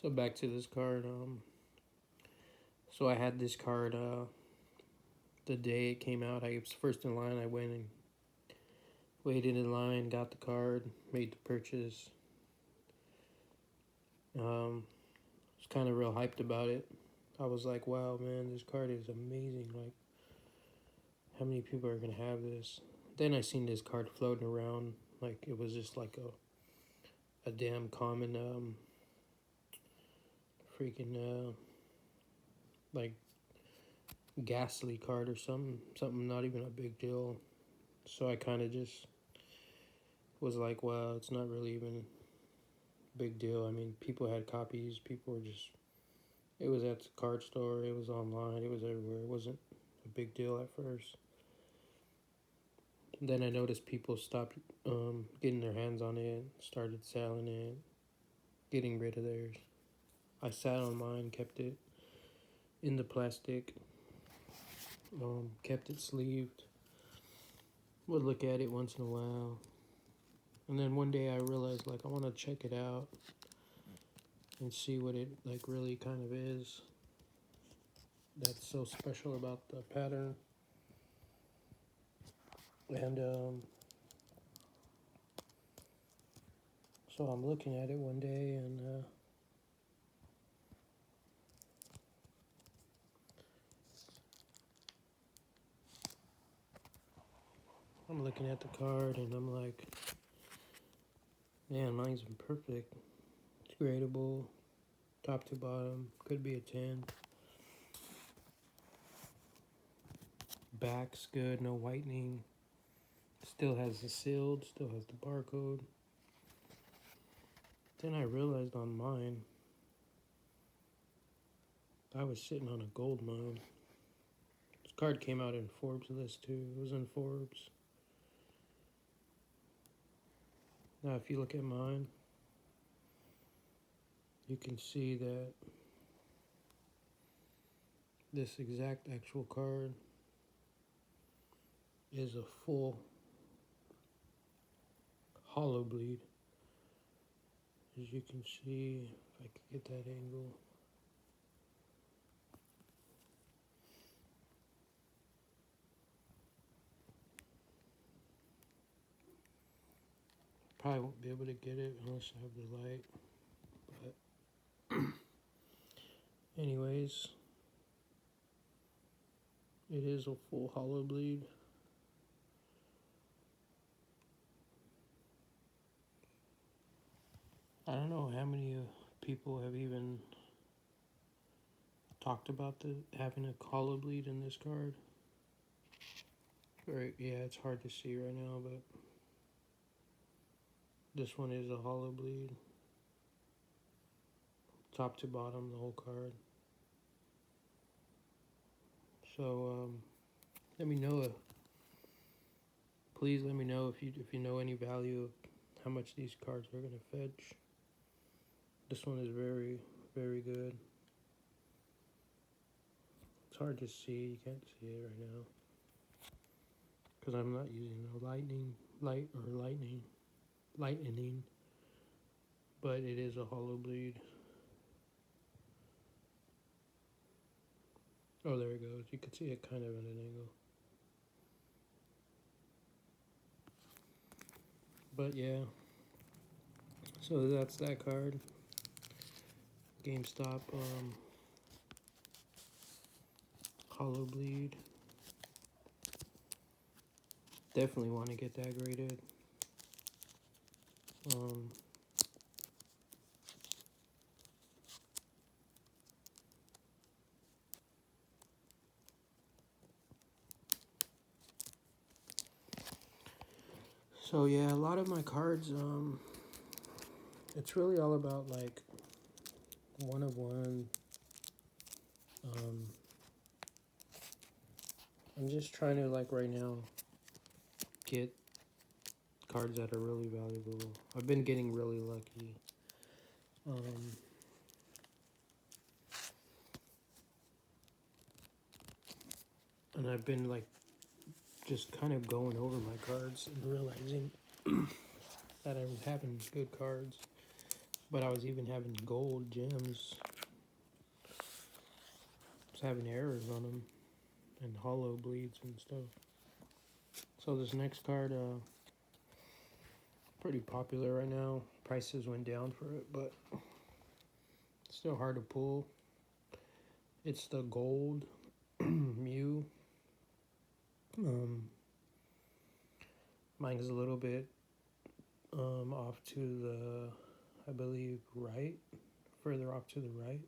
So back to this card. So I had this card the day it came out. I was first in line. I went and waited in line, got the card, made the purchase. Was kind of real hyped about it. I was like, wow, man, this card is amazing. Like, how many people are gonna have this? Then I seen this card floating around. Like, it was just like a damn common freaking like ghastly card or something not even a big deal. So I kind of just was like, wow, it's not really even a big deal. I mean, people had copies. People were just. It was at the card store. It was online. It was everywhere. It wasn't a big deal at first. Then I noticed people stopped getting their hands on it, started selling it, getting rid of theirs. I sat on mine, kept it in the plastic, kept it sleeved. Would look at it once in a while. And then one day I realized, like, I want to check it out and see what it, like, really kind of is. That's so special about the pattern. And so I'm looking at it one day and I'm looking at the card and I'm like, man, mine's perfect. It's gradable, top to bottom, could be a 10. Back's good, no whitening. Still has the sealed, still has the barcode. Then I realized on mine, I was sitting on a gold mine. This card came out in Forbes list too. It was in Forbes. Now, if you look at mine, you can see that this exact actual card is a full hollow bleed. As you can see, if I could get that angle. Probably won't be able to get it unless I have the light. But anyways, it is a full hollow bleed. I don't know how many people have even talked about having a hollow bleed in this card. Right, yeah, it's hard to see right now, but this one is a hollow bleed. Top to bottom, the whole card. So let me know. Please let me know if you know any value of how much these cards are gonna fetch. This one is very, very good. It's hard to see. You can't see it right now because I'm not using the lightning, but it is a hollow bleed. Oh, there it goes. You can see it kind of at an angle. But yeah, so that's that card. GameStop hollow bleed. Definitely want to get that graded. So yeah, a lot of my cards, it's really all about like one of one. I'm just trying to like right now get cards that are really valuable. I've been getting really lucky. And I've been like just kind of going over my cards and realizing that I'm having good cards. But I was even having gold gems. I was having errors on them and hollow bleeds and stuff. So this next card, pretty popular right now. Prices went down for it, but still hard to pull. It's the gold Mew. Mine is a little bit off to the, I believe, right, further off to the right.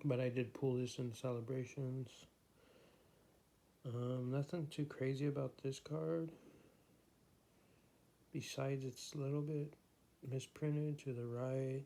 But I did pull this in celebrations. Nothing too crazy about this card. Besides, it's a little bit misprinted to the right,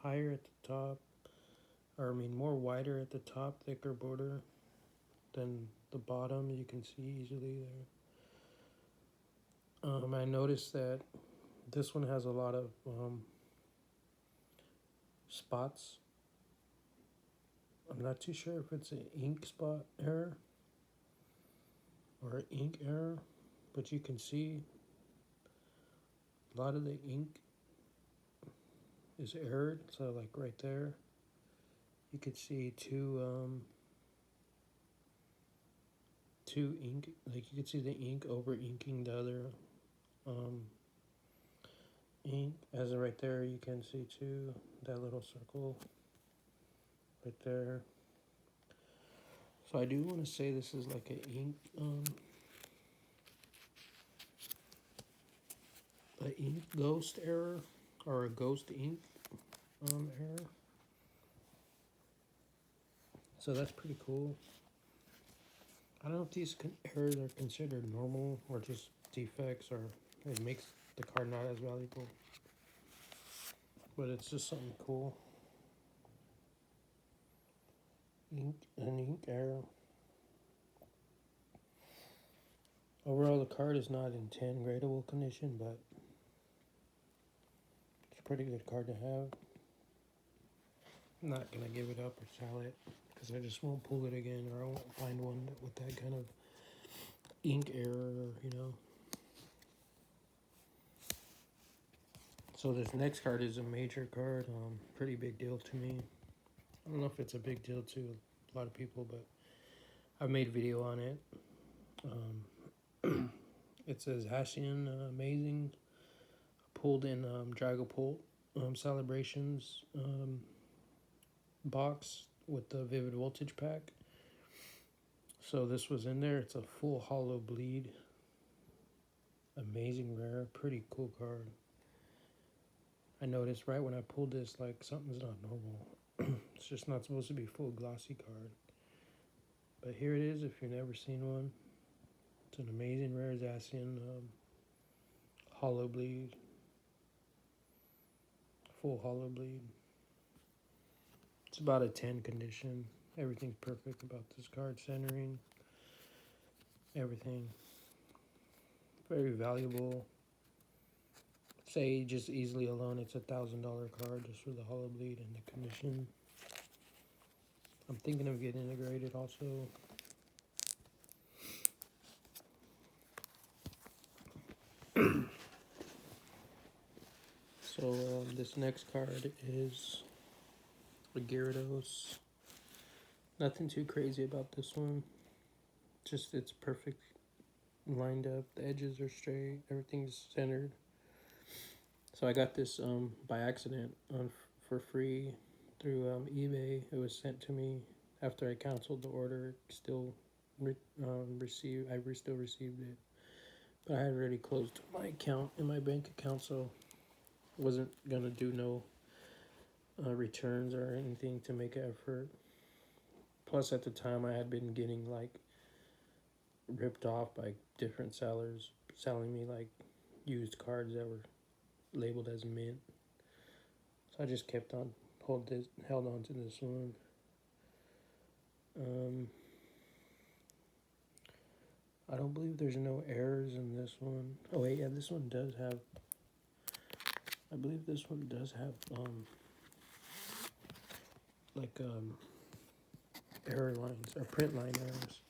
higher at the top, or I mean more wider at the top, thicker border than the bottom. You can see easily there. I noticed that this one has a lot of spots. I'm not too sure if it's an ink spot error or ink error, but you can see a lot of the ink is errored. So like right there, you could see two ink, like you could see the ink over inking the other ink. As of right there, you can see too that little circle right there. So I do want to say this is like an ink ghost error or a ghost ink error. So that's pretty cool. I don't know if these errors are considered normal or just defects, or it makes the card not as valuable. But it's just something cool. An ink error. Overall, the card is not in 10 gradable condition, but it's a pretty good card to have. I'm not going to give it up or sell it, because I just won't pull it again, or I won't find one with that kind of ink error, you know. So this next card is a major card, pretty big deal to me. I don't know if it's a big deal to a lot of people, but I've made a video on it. It says Hassian Amazing, pulled in Dragapult Celebrations box with the Vivid Voltage pack. So this was in there. It's a full hollow bleed. Amazing rare, pretty cool card. I noticed right when I pulled this, like, something's not normal. It's just not supposed to be full glossy card. But here it is if you've never seen one. It's an amazing rare Zacian hollow bleed. Full hollow bleed. It's about a 10 condition. Everything's perfect about this card. Centering. Everything. Very valuable. Say just easily alone, it's $1,000 card just for the hollow bleed and the condition. I'm thinking of getting integrated also. So this next card is a Gyarados. Nothing too crazy about this one. Just it's perfect lined up. The edges are straight. Everything's centered. So I got this by accident for free through eBay. It was sent to me after I canceled the order. Still received. I still received it, but I had already closed my account in my bank account, so wasn't gonna do no returns or anything to make an effort. Plus, at the time, I had been getting like ripped off by different sellers selling me like used cards that were labeled as mint. So I just kept on held on to this one. I don't believe there's no errors in this one. Oh wait, yeah, this one does have. I believe this one does have error lines or print line errors.